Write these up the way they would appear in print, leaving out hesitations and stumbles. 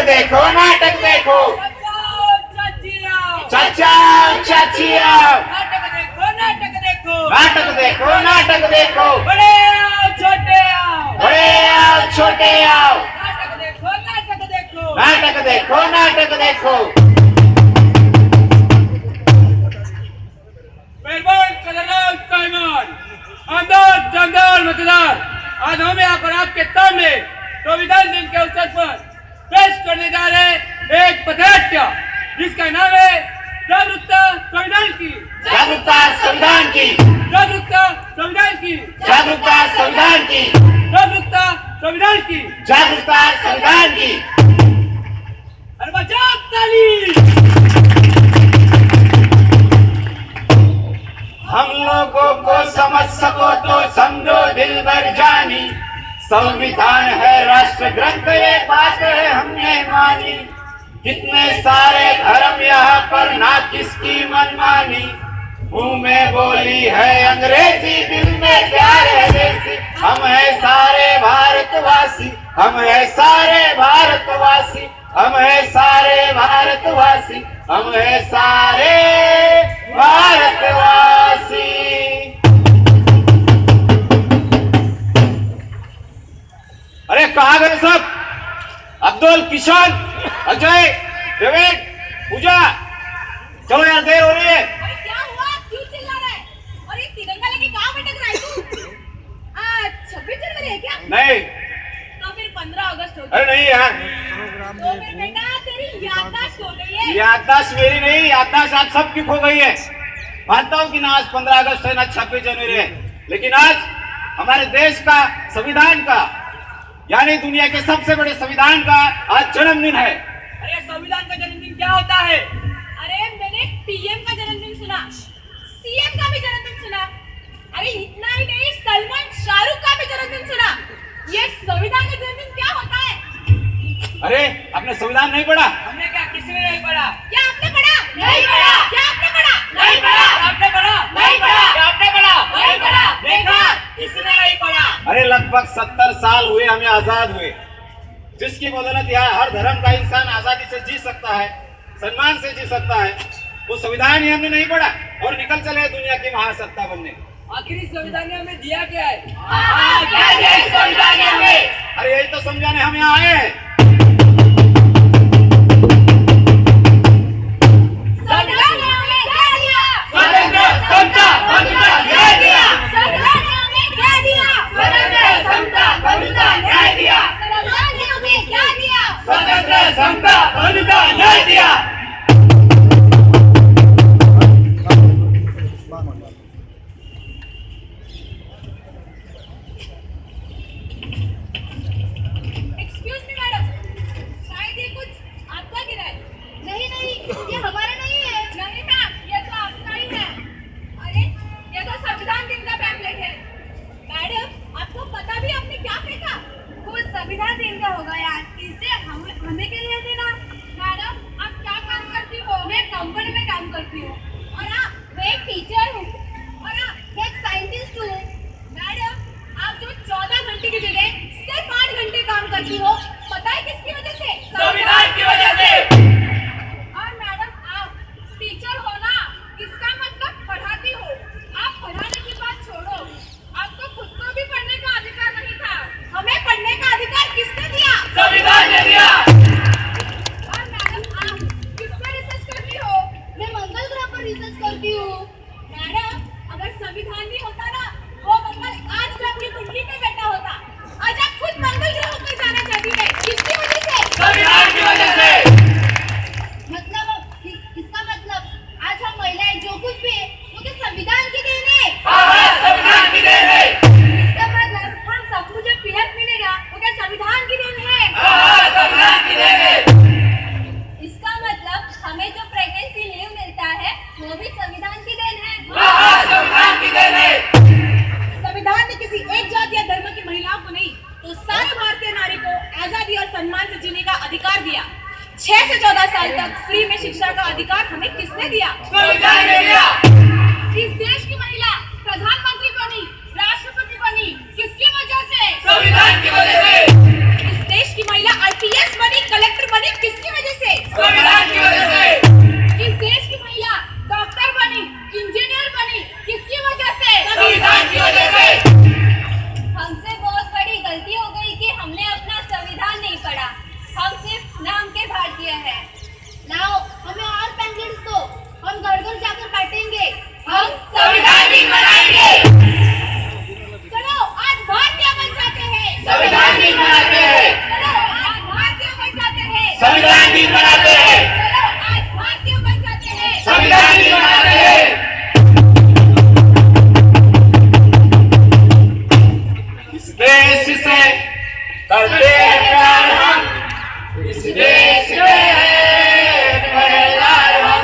देखो नाटक देखो, चाचा चाची आओ, नाटक देखो, नाटक देखो नाटक देखो, बड़े आओ छोटे आओ, बड़े आओ छोटे आओ, नाटक देखो नाटक देखो, नाटक देखो नाटक देखो। मेहरबान कदरदान साइमन, आमदार जानदार मतदार, आज हम यहाँ पर आपके सामने संविधान दिन के अवसर पर पेश करने जा रहे एक पदनाट्य जिसका नाम है जागरूकता संविधान की, जागरूकता संविधान की, जागरूकता संविधान की, जागरूकता संविधान की, जागरूकता संविधान की, जागरूकता संविधान की। अरे बजाओ ताली। हम लोगों को समझ सको तो समझो दिल भर जानी, संविधान है राष्ट्र ग्रंथ, ये बात है हमने मानी। कितने सारे धर्म यहाँ पर ना किसकी मनमानी, मुंह में बोली है अंग्रेजी, दिल में प्यार है देसी। हम है सारे भारतवासी, हम है सारे भारतवासी, हम है सारे भारतवासी, हम है सारे भारतवासी। अरे कहाँ गए सब? अब्दुल, किशन, अजय, डेविड, पूजा, चलो यार देर हो रही है। अरे क्या हुआ? क्यों चिल्ला रहा है? और ये तिरंगा लेके कहाँ भटक रहा है तू? आज 26 जनवरी है क्या? नहीं, तो फिर 15 अगस्त हो गई। अरे नहीं यार, तो फिर बेटा तेरी याददाश्त हो गई है। याददाश्त मेरी नहीं, याददाश्त आज सबकी खो गई है। मानता हूँ कि ना आज 15 अगस्त है ना 26 जनवरी है, लेकिन आज हमारे देश का संविधान का यानी दुनिया के सबसे बड़े संविधान का आज जन्मदिन है। अरे संविधान का जन्मदिन क्या होता है? अरे मैंने पीएम का जन्मदिन सुना, सीएम का भी जन्मदिन सुना, अरे इतना ही नहीं सलमान शाहरुख का भी जन्मदिन सुना। ये संविधान का जन्मदिन क्या होता है? अरे आपने संविधान नहीं पढ़ा? हमने क्या, किसी ने नहीं पढ़ा? क्या आपने पढ़ा? नहीं पढ़ा। क्या आपने पढ़ा? नहीं पढ़ा। आपने पढ़ा? नहीं पढ़ा। क्या आपने पढ़ा? नहीं पढ़ा। देखा, किसी ने नहीं पढ़ा। अरे लगभग 70 साल हुए हमें आजाद हुए, जिसकी बदौलत यहाँ हर धर्म का इंसान आजादी से जी सकता है, सम्मान से जी सकता है। वो संविधान ही हमने नहीं पढ़ा और निकल चले दुनिया की महासत्ता बनने। आखिर इस संविधान ने हमें दिया क्या है? क्या दिया इस संविधान ने हमें? अरे यही तो समझाने हम यहाँ आए हैं। संविधान ने हमें क्या दिया? स्वतंत्र, समता, बंधुता, न्याय दिया। संविधान ने हमें क्या दिया? स्वतंत्र, समता, बंधुता, न्याय दिया। संविधान ने हमें क्या दिया? स्वतंत्र, समता, बंधुता, न्याय दिया। एक्सक्यूज मी मैडम, शायद ये कुछ आपका गिरा है। नहीं नहीं, ये हमारा नहीं है। नहीं मैम, ये तो आपका ही है। अरे ये तो संविधान दिन का पैम्फलेट है। मैडम आपको पता भी आपने क्या फेंका? वो संविधान दिन का होगा यार, इससे हमें क्या लेना देना? मैडम आप क्या काम करती हो? मैं कंपनी में काम करती हूँ। और हाँ, मैं एक टीचर हूँ। और हाँ, मैं एक साइंटिस्ट हूँ। मैडम आप जो 14 घंटे की जगह सिर्फ 8 घंटे काम करती हो, पता है किसकी वजह से? संविधान की वजह से। और मैडम आप टीचर हो ना, इसका मतलब पढ़ाती हो। आप पढ़ाने की बात छोड़ो, आपको खुद को भी पढ़ने का अधिकार नहीं था। हमें पढ़ने का अधिकार किसने दिया? संविधान ने दिया। और मैडम आप किस पर रिसर्च करती हो? मैं मंगल ग्रह पर रिसर्च करती हूँ। मैडम अगर संविधान नहीं होता ना, वो मंगल आज भी अपनी कुंडली में बैठा होता। आज आप खुद मंगल ग्रह पर जाना चाहती है, किसकी वजह से? संविधान की वजह से। मतलब इसका मतलब आज हम महिलाएं जो कुछ भी है वो तो संविधान की देन है। हाँ, संविधान की देन है। इसका मतलब हम सबको जो पीएफ मिलेगा वो क्या संविधान की देन है? हाँ, संविधान की देन है। इसका मतलब हमें जो प्रेगनेंसी लीव मिलता है वो भी संविधान की देन है। हाँ, संविधान की देन है। संविधान ने किसी एक जाति या धर्म की महिलाओं को नहीं तो सारे भारतीय नारी को आजादी और सम्मान से जीने का अधिकार दिया। 6 से 14 साल तक फ्री में शिक्षा का अधिकार हमें किसने दिया? संविधान ने दिया। इस देश की महिला प्रधानमंत्री बनी, राष्ट्रपति बनी, किसकी वजह से? संविधान की वजह से। इस देश की महिला आईपीएस बनी, कलेक्टर बनी, संविधान दिन मनाते हैं, चलो आज भारतीय बन जाते हैं, संविधान दिन मनाते हैं। इस देश से करते हैं प्यार हम, इस देश के पहरेदार हम,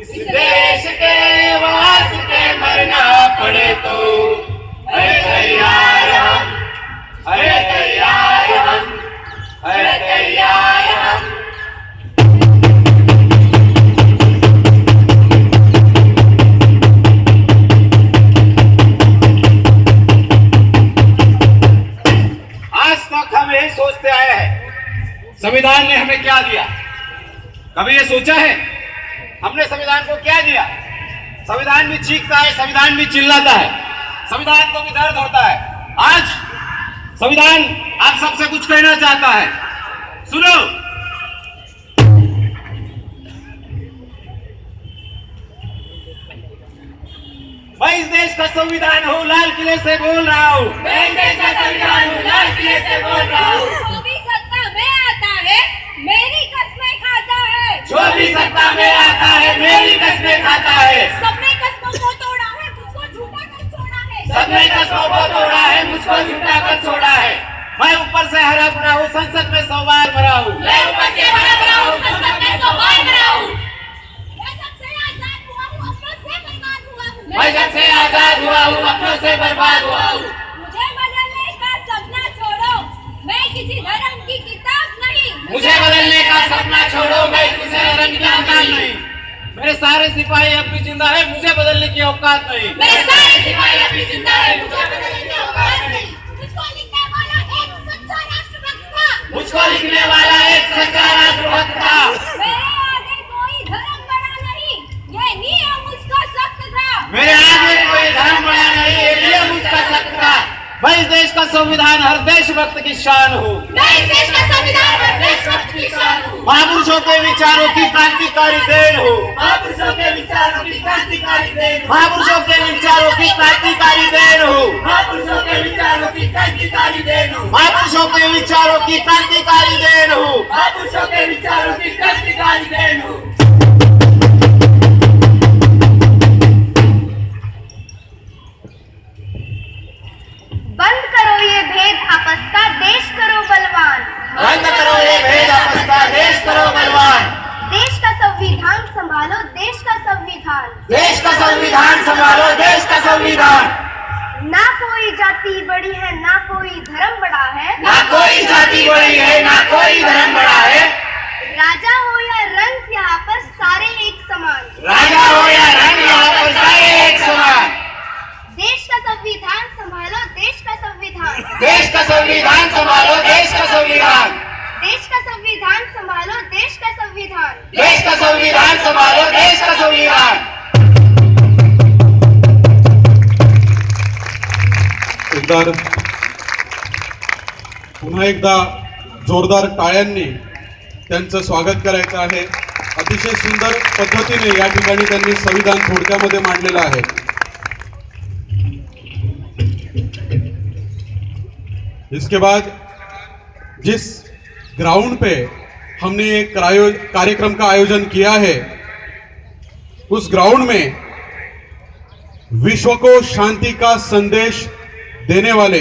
इस देश के वास्ते मरना पड़े तो है तैयार हम, है तैयार हम, है तैयार हम। आज तक हम यही सोचते आए हैं संविधान ने हमें क्या दिया। कभी ये सोचा है हमने संविधान को क्या दिया? संविधान भी चीखता है, संविधान भी चिल्लाता है, संविधान को भी दर्द होता है। आज संविधान आप सबसे कुछ कहना चाहता है, सुनो। मैं इस देश का संविधान हूँ, लाल किले से बोल रहा हूँ। मैं इस देश का संविधान हूँ, लाल किले से बोल रहा हूँ। जो भी सत्ता में आता है मेरी कस्में खाता है, जो भी सत्ता में आता है मेरी कस्में खाता है। सबने कस्मों को तोड़ा है, मुझको झूठा कर छोड़ा है, सबने कस्मों को तोड़ा है, मुझको झूठा कर छोड़ा है। मैं ऊपर से हरा भरा हूँ, संसद में 100 बार भरा हूँ। मैं ऊपर से हरा भरा हूँ, संसद में 100 बार भरा हूँ। मैं जब से आजाद हुआ हूँ, अपनों से बर्बाद हुआ हूँ। मैं जब से आजाद हुआ हूँ, अपनों से बर्बाद हुआ हूँ। मुझे बदलने का सपना छोड़ो, मैं किसी धर्म की किताब नहीं। मुझे बदलने का सपना छोड़ो, मैं किसी धर्म की किताब नहीं। मेरे सारे सिपाही अब भी जिंदा है, मुझे बदलने की औकात नहीं। मेरे सारे सिपाही अभी जिंदा है, मुझे बदलने की औकात नहीं। मुझको लिखने वाला एक सच्चा राष्ट्रभक्त था, मुझको लिखने वाला एक सच्चा राष्ट्रभक्त था। मेरे आगे कोई धर्म बड़ा नहीं, ये नियम उसका सख्त था। मेरे आगे कोई धर्म बड़ा नहीं, ये नियम उसका सख्त था। मैं इस देश का संविधान हर देशभक्त की शान हूँ। मैं इस देश का संविधान हर देशभक्त की शान हूँ। महापुरुषों के विचारों की क्रांतिकारी देन हूँ। महापुरुषों के विचारों की क्रांतिकारी देन हूँ। महापुरुषों के विचारों की क्रांतिकारी देन हूँ। महापुरुषों के विचारों की क्रांतिकारी देन हूँ। महापुरुषों के विचारों की क्रांतिकारी देन हूँ। महापुरुषों के विचारों की क्रांतिकारी देन हूँ। बंद करो ये भेद आपस का, देश करो बलवान। बंद करो ये भेद आपस का, देश करो बलवान। देश का संविधान संभालो, देश का संविधान। देश का संविधान संभालो, देश का संविधान। ना कोई जाति बड़ी है, ना कोई धर्म बड़ा है, ना कोई जाति बड़ी है, ना कोई धर्म बड़ा है। राजा हो या रंग यहाँ पर सारे एक समान। राजा हो या रंग, यहाँ पर सारे एक समान। देश का संविधान संभालो, देश का संविधान। देश का संविधान संभालो, देश का संविधान। देश का संविधान संभालो, देश का संविधान। देश का संविधान संभालो, देश का संविधान। पुन्हा एकदा जोरदार टाळ्यांनी त्यांचं स्वागत करायचं आहे। अतिशय सुंदर पद्धतीने या ठिकाणी त्यांनी संविधान थोडक्यामध्ये मांडलेलं आहे। इसके बाद जिस ग्राउंड पे हमने एक कार्यक्रम का आयोजन किया है, उस ग्राउंड में विश्व को शांति का संदेश देने वाले